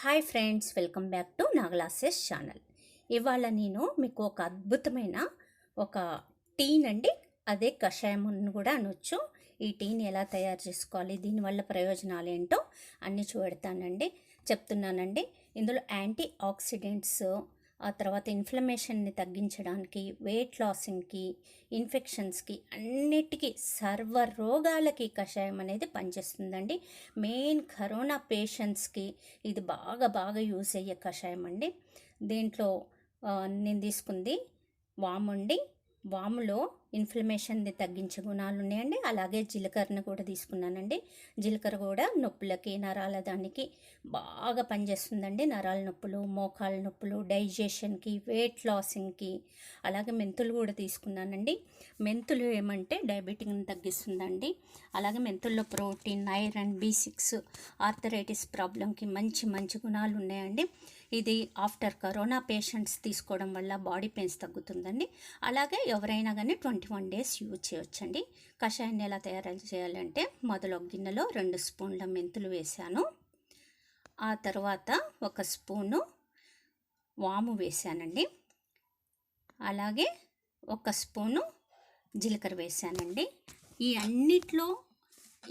Hi friends, welcome back to నాగలాసెస్ channel. ఇవాళ నేను మీకు ఒక అద్భుతమైన ఒక టీనండి, అదే కషాయం కూడా అనొచ్చు. ఈ టీని ఎలా తయారు చేసుకోవాలి, దీనివల్ల ప్రయోజనాలు ఏంటో అన్నీ చెప్తున్నానండి. ఇందులో యాంటీ ఆక్సిడెంట్స్, ఆ తర్వాత ఇన్ఫ్లమేషన్ని తగ్గించడానికి, వెయిట్ లాసింగ్కి, ఇన్ఫెక్షన్స్కి, అన్నిటికీ సర్వ రోగాలకి కషాయం అనేది పనిచేస్తుందండి. మెయిన్ కరోనా పేషెంట్స్కి ఇది బాగా యూజ్ అయ్యే కషాయం అండి. దీంట్లో నేను తీసుకుంది వామండి. వాములో ఇన్ఫ్లమేషన్ని తగ్గించే గుణాలు ఉన్నాయండి. అలాగే జీలకర్రను కూడా తీసుకున్నానండి. జీలకర్ర కూడా నొప్పులకి, నరాల దానికి బాగా పనిచేస్తుందండి. నరాల నొప్పులు, మోకాళ్ళ నొప్పులు, డైజెషన్కి, వెయిట్ లాసింగ్కి. అలాగే మెంతులు కూడా తీసుకున్నానండి. మెంతులు ఏమంటే డయాబెటిక్ని తగ్గిస్తుందండి. అలాగే మెంతుల్లో ప్రోటీన్, ఐరన్, B6, ఆర్థరైటిస్ ప్రాబ్లంకి మంచి గుణాలు ఉన్నాయండి. ఇది ఆఫ్టర్ కరోనా పేషెంట్స్ తీసుకోవడం వల్ల బాడీ పెయిన్స్ తగ్గుతుందండి. అలాగే ఎవరైనా కానీ 21 days యూజ్ చేయొచ్చండి. కషాయాన్ని ఎలా తయారు చేయాలంటే, మొదలు ఒక గిన్నెలో 2 స్పూన్ల మెంతులు వేసాను. ఆ తర్వాత 1 స్పూను వాము వేసానండి. అలాగే 1 స్పూను జీలకర్ర వేసానండి. ఈ అన్నిట్లో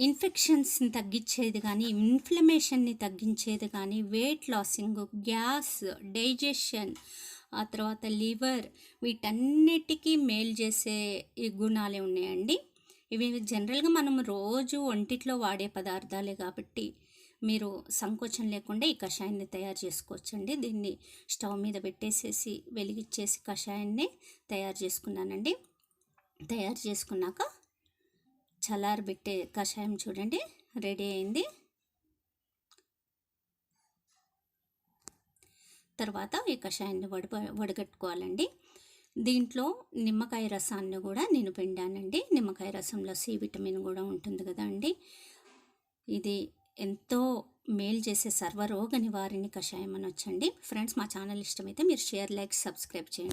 ఇన్ఫెక్షన్స్ని తగ్గించేది కానీ, ఇన్ఫ్లమేషన్ని తగ్గించేది కానీ, వెయిట్ లాసింగ్, గ్యాస్, డైజెషన్, ఆ తర్వాత లివర్, వీటన్నిటికీ మేలు చేసే ఈ గుణాలే ఉన్నాయండి. ఇవి జనరల్గా మనం రోజు వంటిట్లో వాడే పదార్థాలే కాబట్టి మీరు సంకోచం లేకుండా ఈ కషాయాన్ని తయారు చేసుకోవచ్చండి. దీన్ని స్టవ్ మీద పెట్టేసేసి వెలిగించేసి కషాయాన్ని తయారు చేసుకున్నానండి. తయారు చేసుకున్నాక చల్లారబెట్టే కషాయం చూడండి రెడీ అయింది. తర్వాత ఈ కషాయాన్ని వడగట్టుకోవాలండి. దీంట్లో నిమ్మకాయ రసాన్ని కూడా నేను పిండానండి. నిమ్మకాయ రసంలో C విటమిన్ కూడా ఉంటుంది కదా అండి. ఇది ఎంతో మేలు చేసే సర్వరోగ నివారణ కషాయం అనొచ్చండి. ఫ్రెండ్స్, మా ఛానల్ ఇష్టమైతే మీరు షేర్, లైక్, సబ్స్క్రైబ్ చేయండి.